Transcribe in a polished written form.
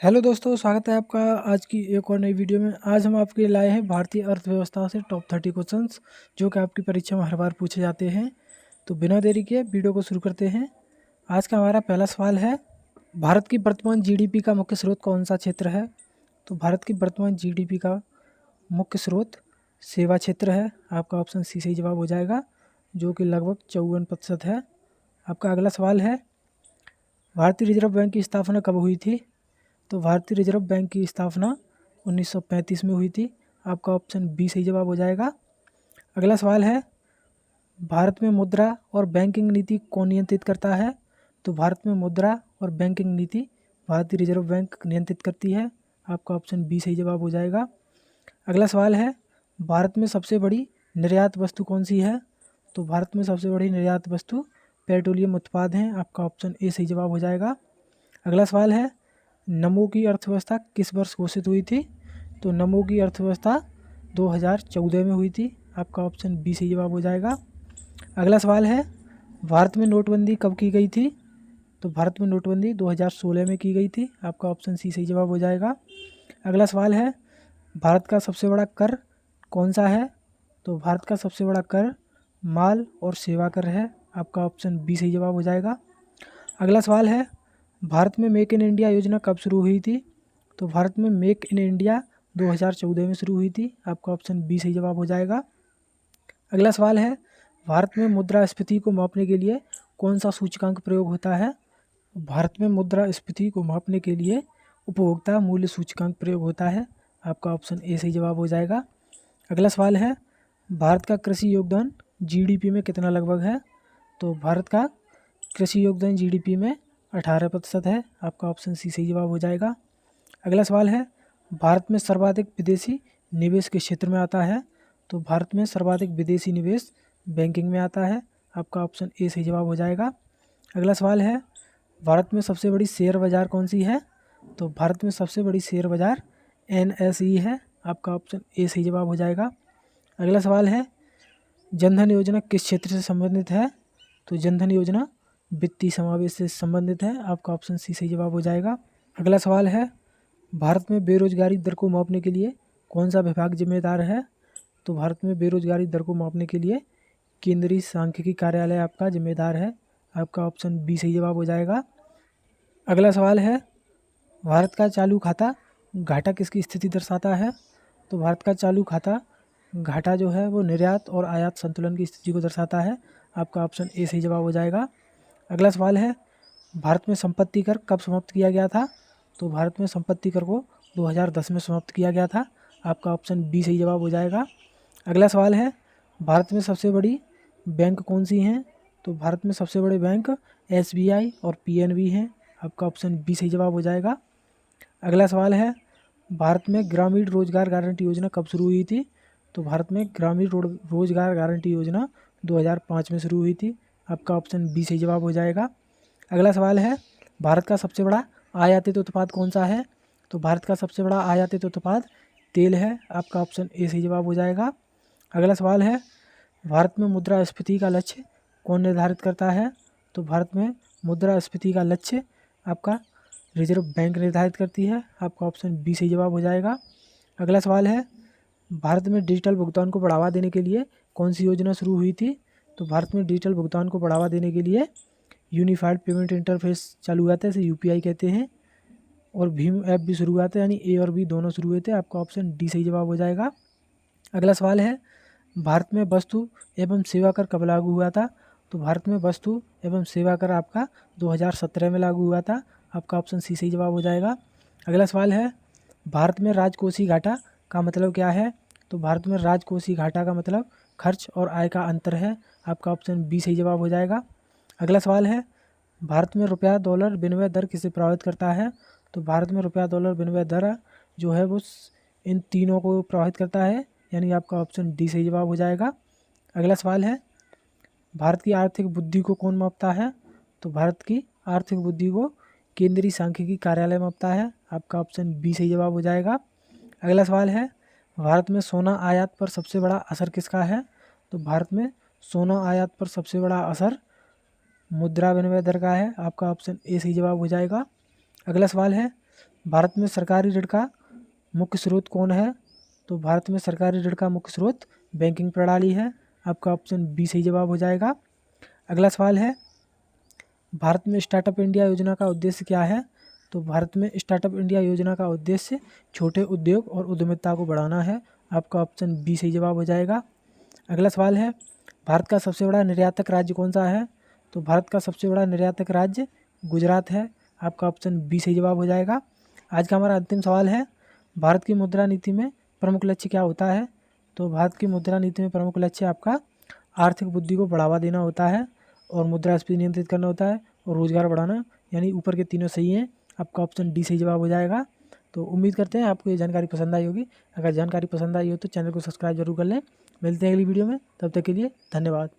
Hello दोस्तों, स्वागत है आपका आज की एक और नई वीडियो में। आज हम आपके लिए लाए हैं भारतीय अर्थव्यवस्था से टॉप 30 क्वेश्चंस जो कि आपकी परीक्षा में हर बार पूछे जाते हैं। तो बिना देरी के वीडियो को शुरू करते हैं। आज का हमारा पहला सवाल है, भारत की वर्तमान जीडीपी का मुख्य स्रोत कौन सा क्षेत्र है? तो भारत की वर्तमान जीडीपी का मुख्य स्रोत सेवा क्षेत्र है। आपका ऑप्शन सी सही जवाब हो जाएगा, जो कि लगभग 54% है। आपका अगला सवाल है, भारतीय रिजर्व बैंक की स्थापना कब हुई थी? तो भारतीय रिजर्व बैंक की स्थापना 1935 में हुई थी। आपका ऑप्शन बी सही जवाब हो जाएगा। अगला सवाल है, भारत में मुद्रा और बैंकिंग नीति कौन नियंत्रित करता है? तो भारत में मुद्रा और बैंकिंग नीति भारतीय रिजर्व बैंक नियंत्रित करती है। आपका ऑप्शन बी सही जवाब हो जाएगा। अगला सवाल है, भारत में सबसे बड़ी निर्यात वस्तु कौन सी है? तो भारत में सबसे बड़ी निर्यात वस्तु पेट्रोलियम उत्पाद हैं। आपका ऑप्शन ए सही जवाब हो जाएगा। अगला सवाल है, नमो की अर्थव्यवस्था किस वर्ष घोषित हुई थी? तो नमो की अर्थव्यवस्था 2014 में हुई थी। आपका ऑप्शन बी सही जवाब हो जाएगा। अगला सवाल है, भारत में नोटबंदी कब की गई थी? तो भारत में नोटबंदी 2016 में की गई थी। आपका ऑप्शन सी सही जवाब हो जाएगा। अगला सवाल है, भारत का सबसे बड़ा कर कौन सा है? तो भारत का सबसे बड़ा कर माल और सेवा कर है। आपका ऑप्शन बी सही जवाब हो जाएगा। अगला सवाल है, भारत में मेक इन इंडिया योजना कब शुरू हुई थी? तो भारत में मेक इन इंडिया 2014 में शुरू हुई थी। आपका ऑप्शन बी सही जवाब हो जाएगा। अगला सवाल है, भारत में मुद्रास्फीति को मापने के लिए कौन सा सूचकांक प्रयोग होता है? भारत में मुद्रास्फीति को मापने के लिए उपभोक्ता मूल्य सूचकांक प्रयोग होता है। आपका ऑप्शन ए सही जवाब हो जाएगा। अगला सवाल है, भारत का कृषि योगदान जीडीपी में कितना लगभग है? तो भारत का कृषि योगदान जीडीपी में 18% है। आपका ऑप्शन सी सही जवाब हो जाएगा। अगला सवाल है, भारत में सर्वाधिक विदेशी निवेश किस क्षेत्र में आता है? तो भारत में सर्वाधिक विदेशी निवेश बैंकिंग में आता है। आपका ऑप्शन ए सही जवाब हो जाएगा। अगला सवाल है, भारत में सबसे बड़ी शेयर बाजार कौन सी है? तो भारत में सबसे बड़ी शेयर बाजार एनएसई है। आपका ऑप्शन ए सही जवाब हो जाएगा। अगला सवाल है, जनधन योजना किस क्षेत्र से संबंधित है? तो जनधन योजना वित्तीय समावेश से संबंधित है। आपका ऑप्शन सी सही जवाब हो जाएगा। अगला सवाल है, भारत में बेरोजगारी दर को मापने के लिए कौन सा विभाग जिम्मेदार है? तो भारत में बेरोजगारी दर को मापने के लिए केंद्रीय सांख्यिकी कार्यालय आपका जिम्मेदार है। आपका ऑप्शन बी सही जवाब हो जाएगा। अगला सवाल है, भारत का चालू खाता घाटा किसकी स्थिति दर्शाता है? तो भारत का चालू खाता घाटा जो है वो निर्यात और आयात संतुलन की स्थिति को दर्शाता है। आपका ऑप्शन ए सही जवाब हो जाएगा। अगला सवाल है, भारत में संपत्ति कर कब समाप्त किया गया था? तो भारत में संपत्ति कर को 2010 में समाप्त किया गया था। आपका ऑप्शन बी सही जवाब हो जाएगा। अगला सवाल है, भारत में सबसे बड़ी बैंक कौन सी हैं? तो भारत में सबसे बड़े बैंक एसबीआई और पीएनबी हैं। आपका ऑप्शन बी सही जवाब हो जाएगा। अगला सवाल है, भारत में ग्रामीण रोजगार गारंटी योजना कब शुरू हुई थी? तो भारत में ग्रामीण रोजगार गारंटी योजना 2005 में शुरू हुई थी। आपका ऑप्शन बी सही जवाब हो जाएगा। अगला सवाल है, भारत का सबसे बड़ा आयातित उत्पाद कौन सा है? तो भारत का सबसे बड़ा आयातित उत्पाद तेल है। आपका ऑप्शन ए सही जवाब हो जाएगा। अगला सवाल है, भारत में मुद्रास्फीति का लक्ष्य कौन निर्धारित करता है? तो भारत में मुद्रास्फीति का लक्ष्य आपका रिजर्व बैंक निर्धारित करती है। आपका ऑप्शन बी सही जवाब हो जाएगा। अगला सवाल है, भारत में डिजिटल भुगतान को बढ़ावा देने के लिए कौन सी योजना शुरू हुई थी? तो भारत में डिजिटल भुगतान को बढ़ावा देने के लिए यूनिफाइड पेमेंट इंटरफेस चालू हुआ था, इसे यूपीआई कहते हैं, और भीम ऐप भी शुरू हुआ था, यानी ए और बी दोनों शुरू हुए थे। आपका ऑप्शन डी सही जवाब हो जाएगा। अगला सवाल है, भारत में वस्तु एवं सेवा कर कब लागू हुआ था? तो भारत में वस्तु एवं सेवा कर आपका 2017 में लागू हुआ था। आपका ऑप्शन सी सही जवाब हो जाएगा। अगला सवाल है, भारत में राजकोषीय घाटा का मतलब क्या है? तो भारत में राजकोषीय घाटा का मतलब खर्च और आय का अंतर है। आपका ऑप्शन बी सही जवाब हो जाएगा। अगला सवाल है, भारत में रुपया डॉलर विनिमय दर किसे प्रभावित करता है? तो भारत में रुपया डॉलर विनिमय दर जो है वो इन तीनों को प्रभावित करता है, यानी आपका ऑप्शन डी सही जवाब हो जाएगा। अगला सवाल है, भारत की आर्थिक बुद्धि को कौन मापता है? तो भारत की आर्थिक बुद्धि को केंद्रीय सांख्यिकी कार्यालय मापता है। आपका ऑप्शन बी सही जवाब हो जाएगा। अगला सवाल है, भारत में सोना आयात पर सबसे बड़ा असर किसका है? तो भारत में सोना आयात पर सबसे बड़ा असर मुद्रा विनिमय दर का है। आपका ऑप्शन ए सही जवाब हो जाएगा। अगला सवाल है, भारत में सरकारी ऋण का मुख्य स्रोत कौन है? तो भारत में सरकारी ऋण का मुख्य स्रोत बैंकिंग प्रणाली है। आपका ऑप्शन बी सही जवाब हो जाएगा। अगला सवाल है, भारत में स्टार्टअप इंडिया योजना का उद्देश्य क्या है? तो भारत में स्टार्टअप इंडिया योजना का उद्देश्य छोटे उद्योग और उद्यमिता को बढ़ाना है। आपका ऑप्शन बी सही जवाब हो जाएगा। अगला सवाल है, भारत का सबसे बड़ा निर्यातक राज्य कौन सा है? तो भारत का सबसे बड़ा निर्यातक राज्य गुजरात है। आपका ऑप्शन बी सही जवाब हो जाएगा। आज का हमारा अंतिम सवाल है, भारत की मुद्रा नीति में प्रमुख लक्ष्य क्या होता है? तो भारत की मुद्रा नीति में प्रमुख लक्ष्य आपका आर्थिक वृद्धि को बढ़ावा देना होता है और मुद्रास्फीति नियंत्रित करना होता है और रोजगार बढ़ाना, यानी ऊपर के तीनों सही हैं। आपका ऑप्शन डी सही जवाब हो जाएगा। तो उम्मीद करते हैं आपको ये जानकारी पसंद आई होगी। अगर जानकारी पसंद आई हो तो चैनल को सब्सक्राइब जरूर कर लें। मिलते हैं अगली वीडियो में, तब तक के लिए धन्यवाद।